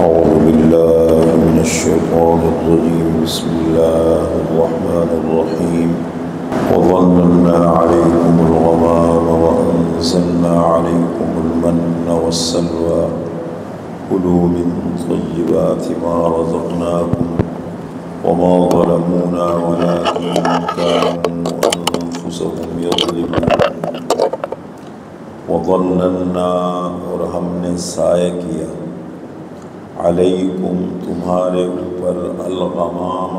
أعوذ بالله من الشيطان الرجيم. بسم الله الرحمن الرحيم. وظللنا عليكم الغمام وأنزلنا عليكم المن والسلوى كلوا من طيبات ما رزقناكم وما ظلمونا ولكن كانوا أنفسهم يظلمون. وظللنا اور ہم نے سایہ کیا علیکم تمہارے اوپر الغمام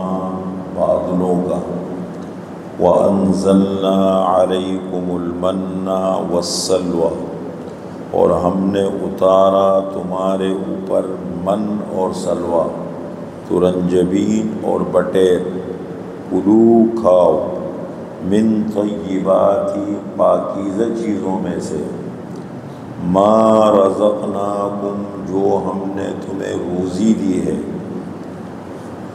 بادلوں کا وانزلنا علیکم المن والسلوى اور ہم نے اتارا تمہارے اوپر من اور سلوہ ترنجبین اور بٹیر کلو کھاؤ من طیباتی پاکیزہ چیزوں میں سے ما رزقناکم جو ہم نے تمہیں روزی دی ہے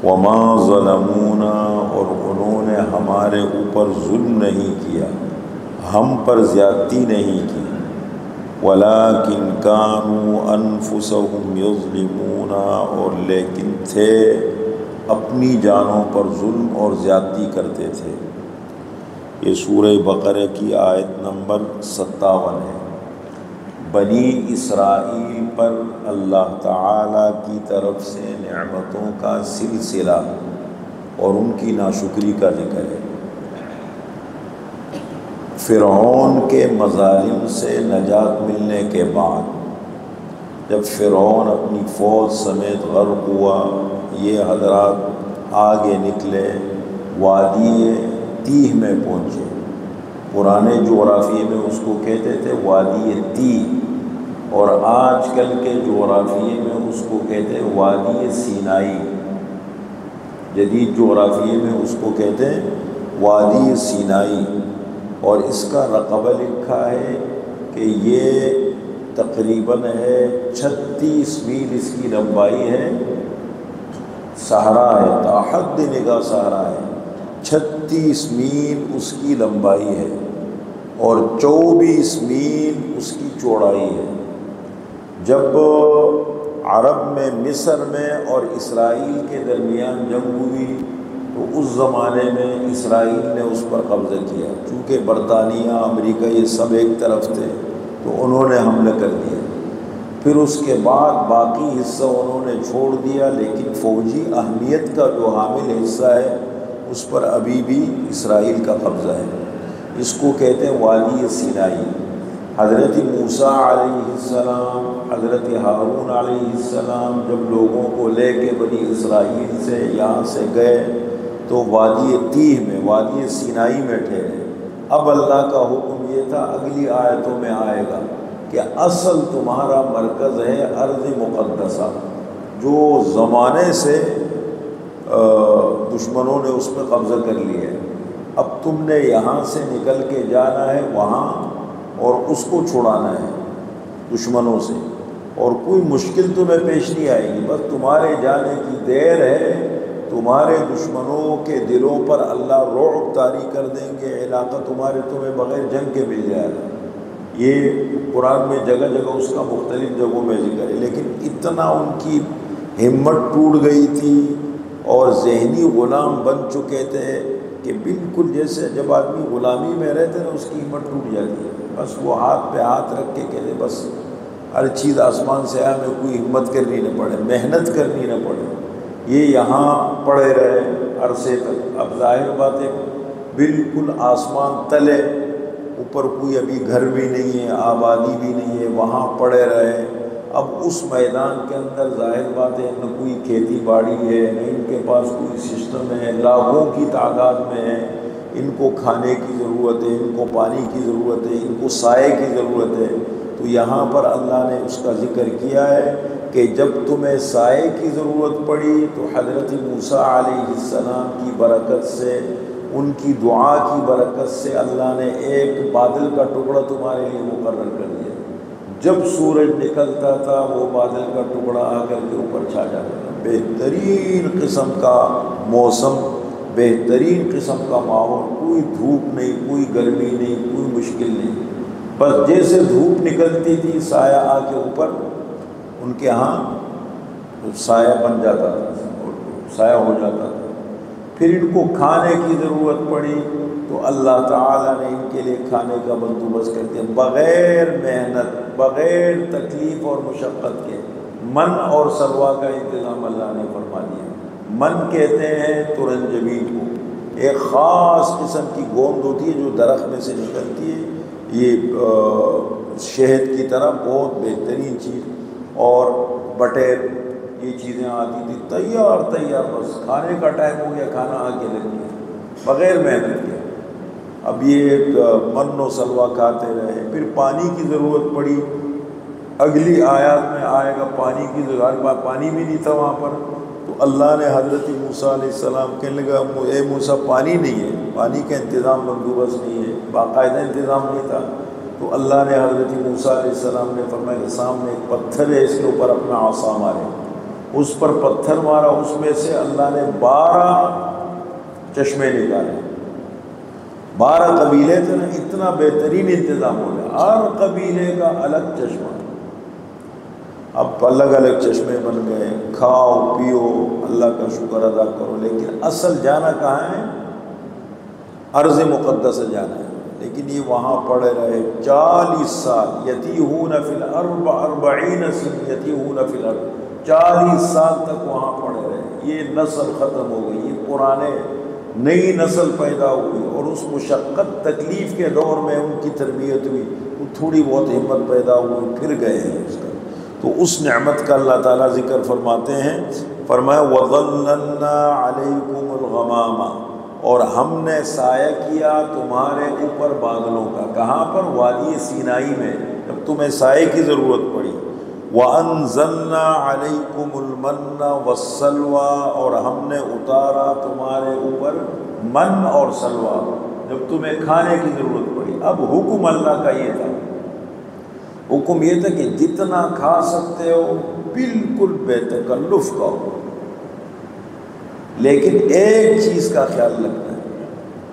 وما ظلمونا اور انہوں نے ہمارے اوپر ظلم نہیں کیا ہم پر زیادتی نہیں کی ولیکن کانوا انفسہم یظلمون اور لیکن تھے اپنی جانوں پر ظلم اور زیادتی کرتے تھے۔ یہ سورہ بقرہ کی آیت نمبر 57 ہے۔ بنی اسرائیل پر اللہ تعالیٰ کی طرف سے نعمتوں کا سلسلہ اور ان کی ناشکری کا ذکر ہے۔ فرعون کے مظالم سے نجات ملنے کے بعد جب فرعون اپنی فوج سمیت غرق ہوا، یہ حضرات آگے نکلے، وادی تیہ میں پہنچے۔ پرانے جغرافیے میں اس کو کہتے تھے وادی تیہ، اور آج کل کے جغرافیے میں اس کو کہتے ہیں وادی سینائی۔ جدید جغرافیے میں اس کو کہتے ہیں وادی سینائی، اور اس کا رقبہ لکھا ہے کہ یہ تقریباً ہے 36 میل اس کی لمبائی ہے، صحرا ہے، تا حد نگاہ صحرا ہے، 36 میل اس کی لمبائی ہے اور 24 میل اس کی چوڑائی ہے۔ جب عرب میں مصر میں اور اسرائیل کے درمیان جنگ ہوئی تو اس زمانے میں اسرائیل نے اس پر قبضہ کیا، چونکہ برطانیہ امریکہ یہ سب ایک طرف تھے تو انہوں نے حملہ کر دیا۔ پھر اس کے بعد باقی حصہ انہوں نے چھوڑ دیا، لیکن فوجی اہمیت کا جو حامل حصہ ہے اس پر ابھی بھی اسرائیل کا قبضہ ہے۔ اس کو کہتے ہیں وادی سینائی۔ حضرت موسیٰ علیہ السلام، حضرت ہارون علیہ السلام جب لوگوں کو لے کے بنی اسرائیل سے یہاں سے گئے تو وادی تیہ میں، وادی سینائی میں ٹھہرے۔ اب اللہ کا حکم یہ تھا، اگلی آیتوں میں آئے گا کہ اصل تمہارا مرکز ہے ارض مقدسہ، جو زمانے سے دشمنوں نے اس پہ قبضہ کر لیا ہے۔ اب تم نے یہاں سے نکل کے جانا ہے وہاں اور اس کو چھڑانا ہے دشمنوں سے، اور کوئی مشکل تمہیں پیش نہیں آئے گی، بس تمہارے جانے کی دیر ہے۔ تمہارے دشمنوں کے دلوں پر اللہ رعب طاری کر دیں گے، علاقہ تمہیں بغیر جنگ کے مل جائے گا۔ یہ قرآن میں جگہ جگہ اس کا مختلف جگہوں میں ذکر ہے، لیکن اتنا ان کی ہمت ٹوٹ گئی تھی اور ذہنی غلام بن چکے تھے کہ بالکل جیسے جب آدمی غلامی میں رہتے نا اس کی ہمت ٹوٹ جاتی ہے، بس وہ ہاتھ پہ ہاتھ رکھ کے کہتے بس ہر چیز آسمان سے آئے، میں کوئی ہمت کرنی نہ پڑے، محنت کرنی نہ پڑے، یہ یہاں پڑے رہے عرصے تک۔ اب ظاہر بات ہے بالکل آسمان تلے، اوپر کوئی ابھی گھر بھی نہیں ہے، آبادی بھی نہیں ہے، وہاں پڑے رہے۔ اب اس میدان کے اندر ظاہر بات ہے نہ کوئی کھیتی باڑی ہے، نہ ان کے پاس کوئی سسٹم ہے، لاکھوں کی تعداد میں ہے، ان کو کھانے کی ضرورت ہے، ان کو پانی کی ضرورت ہے، ان کو سائے کی ضرورت ہے۔ تو یہاں پر اللہ نے اس کا ذکر کیا ہے کہ جب تمہیں سائے کی ضرورت پڑی تو حضرت موسیٰ علیہ السلام کی برکت سے، ان کی دعا کی برکت سے اللہ نے ایک بادل کا ٹکڑا تمہارے لیے مقرر کر دیا۔ جب سورج نکلتا تھا وہ بادل کا ٹکڑا آ کر کے اوپر چھا جاتا تھا۔ بہترین قسم کا موسم، بہترین قسم کا ماحول، کوئی دھوپ نہیں، کوئی گرمی نہیں، کوئی مشکل نہیں، بس جیسے دھوپ نکلتی تھی سایہ آ کے اوپر ان کے ہاں تو سایہ بن جاتا تھا اور سایہ ہو جاتا تھا۔ پھر ان کو کھانے کی ضرورت پڑی تو اللہ تعالیٰ نے ان کے لیے کھانے کا بندوبست کر دیا، بغیر محنت، بغیر تکلیف اور مشقت کے۔ من اور سلوا کا انتظام اللہ نے فرما دیا۔ من کہتے ہیں ترنجبین کو، ایک خاص قسم کی گوند ہوتی ہے جو درخت میں سے نکلتی ہے، یہ شہد کی طرح بہت بہترین چیز، اور بٹیر یہ چیزیں آتی تھی تیار بس کھانے کا ٹائم ہو گیا، کھانا آ کے لگ گیا بغیر محنت کے۔ اب یہ من و سلوا کھاتے رہے۔ پھر پانی کی ضرورت پڑی، اگلی آیات میں آئے گا پانی کی ضرورت، پانی بھی نہیں تھا وہاں پر، تو اللہ نے حضرت موسیٰ علیہ السلام کہنے لگا اے موسیٰ پانی نہیں ہے، پانی کا انتظام بندوبست نہیں ہے، باقاعدہ انتظام نہیں تھا۔ تو اللہ نے حضرت موسیٰ علیہ السلام نے فرمایا کہ سامنے ایک پتھر ہے، اس کے اوپر اپنا عصا مارے۔ اس پر پتھر مارا، اس میں سے اللہ نے 12 چشمے نکالے۔ 12 قبیلے تھے نا، اتنا بہترین انتظام ہو گیا، ہر قبیلے کا الگ چشمہ۔ اب الگ الگ چشمے بن گئے، کھاؤ پیو، اللہ کا شکر ادا کرو، لیکن اصل جانا کہاں ہے؟ ارض مقدس جانا ہے۔ لیکن یہ وہاں پڑے رہے 40 سال، یتیہون فی الارض 40 سنین یتیہون فی الارض، 40 سال تک وہاں پڑے رہے۔ یہ نسل ختم ہو گئی، یہ پرانے نئی نسل پیدا ہوئی، اور اس مشقت تکلیف کے دور میں ان کی تربیت ہوئی، تو تھوڑی بہت ہمت پیدا ہوئی، پھر گئے ہیں اس کا۔ تو اس نعمت کا اللہ تعالیٰ ذکر فرماتے ہیں، فرمایا وَظَلَّلْنَا عَلَيْكُمُ الْغَمَامَ، اور ہم نے سایہ کیا تمہارے اوپر بادلوں کا۔ کہاں پر؟ وادی سینائی میں، جب تمہیں سائے کی ضرورت پڑی۔ وَأَنزَلْنَا عَلَيْكُمُ الْمَنَّ وَالسَّلْوَىٰ، اور ہم نے اتارا تمہارے اوپر من اور سلوا جب تمہیں کھانے کی ضرورت پڑی۔ اب حکم اللہ کا یہ تھا، حکم یہ تھا کہ جتنا کھا سکتے ہو بالکل بے تکلف کھاؤ، لیکن ایک چیز کا خیال رکھنا ہے،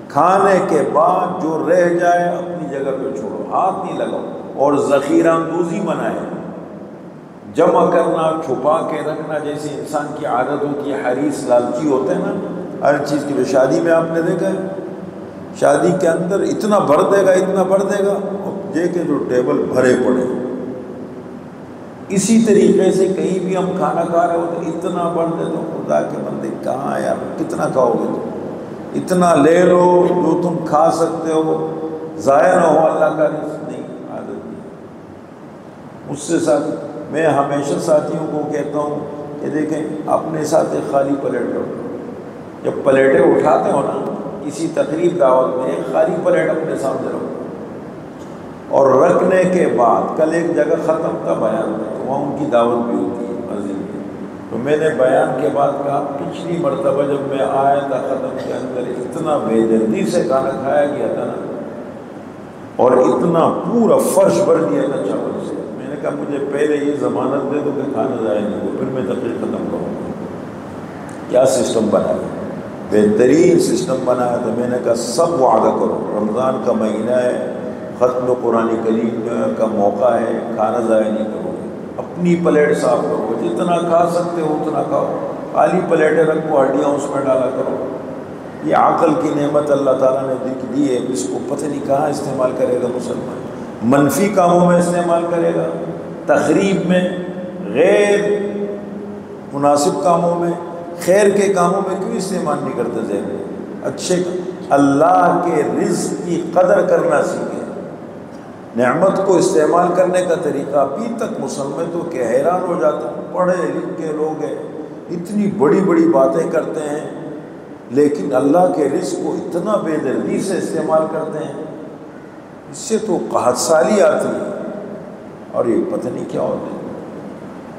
کھانے کے بعد جو رہ جائے اپنی جگہ پہ چھوڑو، ہاتھ نہیں لگاؤ، اور ذخیرہ اندوزی منع ہے، جمع کرنا، چھپا کے رکھنا، جیسے انسان کی عادت ہوتی ہے، حریص لالچی ہوتے ہیں نا ہر چیز کی۔ شادی میں آپ نے دیکھا ہے، شادی کے اندر اتنا بھر دے گا، اتنا بھر دے گا، اور دیکھیں جو ٹیبل بھرے پڑے۔ اسی طریقے سے کہیں بھی ہم کھانا کھا رہے ہو تو اتنا بھر دے دو، خدا کے بندے کہاں یار کتنا کھاؤ گے تم، اتنا لے لو جو تم کھا سکتے ہو، ضائع نہ ہو اللہ کا رزق۔ نہیں، عادت نہیں۔ اس سے ساتھ میں ہمیشہ ساتھیوں کو کہتا ہوں کہ دیکھیں اپنے ساتھ ایک خالی پلیٹ رکھو، جب پلیٹیں اٹھاتے ہو نا کسی تقریب دعوت میں، ایک خالی پلیٹ اپنے سامنے رکھو، اور رکھنے کے بعد کل ایک جگہ ختم کا بیان ہے، وہاں ان کی دعوت بھی ہوتی ہے مسجد میں، تو میں نے بیان کے بعد کہا پچھلی مرتبہ جب میں آیا تھا ختم کے اندر اتنا بے دردی سے کھانا کھایا گیا تھا نا، اور اتنا پورا فرش بھر دیا تھا چاول سے، میں نے کہا مجھے پہلے یہ ضمانت دے دو کہ کھانا ضائع نہیں ہو، پھر میں تقریر ختم کروں گا۔ کیا سسٹم بنایا، بہترین سسٹم بنایا تھا۔ میں نے کہا سب وعدہ کرو، رمضان کا مہینہ ہے، ختم قرآن کریم کا موقع ہے، کھانا ضائع نہیں کرو گے، اپنی پلیٹ صاف کرو، جتنا کھا سکتے ہو اتنا کھاؤ، خالی پلیٹیں رکھو، ہڈیاں اس میں ڈالا کرو۔ یہ عقل کی نعمت اللہ تعالیٰ نے دی ہے، اس کو پتہ نہیں کہاں استعمال کرے گا مسلمان، منفی کاموں میں استعمال کرے گا، تقریب میں، غیر مناسب کاموں میں، خیر کے کاموں میں کیوں استعمال نہیں کرتے ذہن؟ اچھے اللہ کے رزق کی قدر کرنا سیکھیں، نعمت کو استعمال کرنے کا طریقہ۔ ابھی تک مسلمان تو کہ حیران ہو جاتا ہوں، پڑھے لکھے لوگ ہیں، اتنی بڑی بڑی باتیں کرتے ہیں، لیکن اللہ کے رزق کو اتنا بے دردی سے استعمال کرتے ہیں، اس سے تو قحط سالی آتی ہے، اور یہ پتہ نہیں کیا ہوتا ہے۔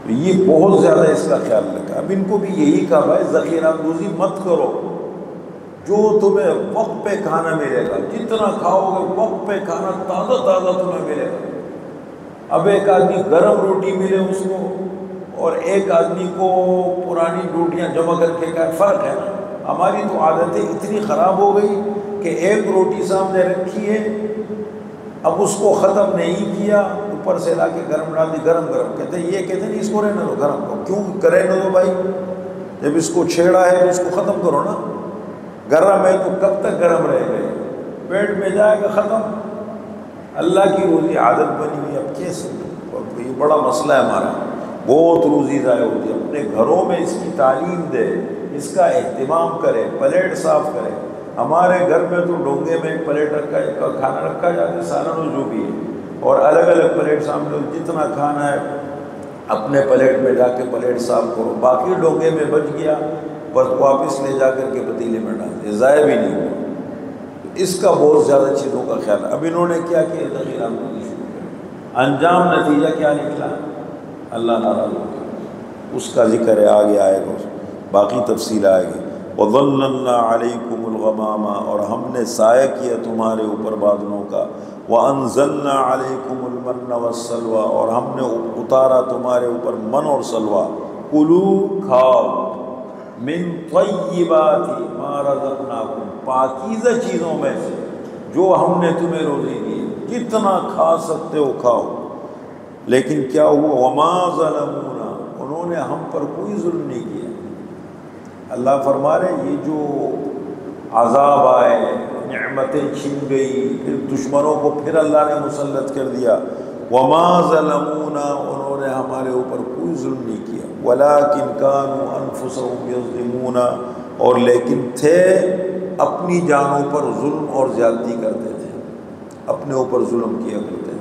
تو یہ بہت زیادہ اس کا خیال رکھا۔ اب ان کو بھی یہی کہا بھائی ذخیرہ اندوزی مت کرو، جو تمہیں وقت پہ کھانا ملے گا، جتنا کھاؤ گے وقت پہ کھانا تازہ تازہ تمہیں ملے گا۔ اب ایک آدمی گرم روٹی ملے اس کو، اور ایک آدمی کو پرانی روٹیاں جمع کر کے کھائے، فرق ہے نا۔ ہماری تو عادتیں اتنی خراب ہو گئی کہ ایک روٹی سامنے رکھی ہے، اب اس کو ختم نہیں کیا تو اوپر سے لا کے گرم ڈال دی، گرم گرم کہتے ہیں، یہ کہتے ہیں اس کو رہنے دو گرم کو، کیوں رہنے دو بھائی؟ جب اس کو چھیڑا ہے تو اس کو ختم کرو نا، گرم ہے تو کب تک گرم رہے گا؟ پیٹ میں جائے گا ختم۔ اللہ کی روزی عادت بنی ہوئی، اب کیسے؟ یہ بڑا مسئلہ ہے ہمارا، بہت روزی ضائع ہوتی ہے۔ اپنے گھروں میں اس کی تعلیم دے، اس کا اہتمام کرے، پلیٹ صاف کرے۔ ہمارے گھر میں تو ڈونگے میں ایک پلیٹ رکھا ہے، کھانا رکھا جاتا ہے، سالن جو بھی ہے، اور الگ الگ پلیٹ سامنے، جتنا کھانا ہے اپنے پلیٹ میں جا کے پلیٹ صاف کرو، باقی ڈونگے میں بچ گیا بس واپس لے جا کر کے پتیلے میں ڈال دے، ضائع بھی نہیں ہوا۔ اس کا بہت زیادہ چیزوں کا خیال ہے۔ اب انہوں نے کیا کیا؟ ذخیرہ بندی شروع کر، انجام نتیجہ کیا نکلا؟ اللہ ناراض ہو گیا۔ اس کا ذکر ہے، آگے آئے گا، باقی تفصیل آئے گی۔ وَظَلَّلْنَا عَلَيْكُمُ الْغَمَامَ، اور ہم نے سایہ کیا تمہارے اوپر بادلوں کا، وَأَنزَلْنَا عَلَيْكُمُ الْمَنَّ وَالسَّلْوَىٰ، اور ہم نے اتارا تمہارے اوپر من اور سلویٰ، کُلُوا کھاؤ، من طیبات ما رزقناکم، پاکیزہ چیزوں میں سے جو ہم نے تمہیں روزی دی، جتنا کھا سکتے ہو کھاؤ۔ لیکن کیا ہوا؟ وما ظلمونا، انہوں نے ہم پر کوئی ظلم نہیں کیا۔ اللہ فرما رہے یہ جو عذاب آئے، نعمتیں چھن گئی، پھر دشمنوں کو پھر اللہ نے مسلط کر دیا، وما ظلمونا، انہوں نے ہمارے اوپر کوئی ظلم نہیں کیا، ولکن کانوا انفسهم یظلمون، اور لیکن تھے اپنی جانوں پر ظلم اور زیادتی کرتے تھے، اپنے اوپر ظلم کیا کرتے تھے۔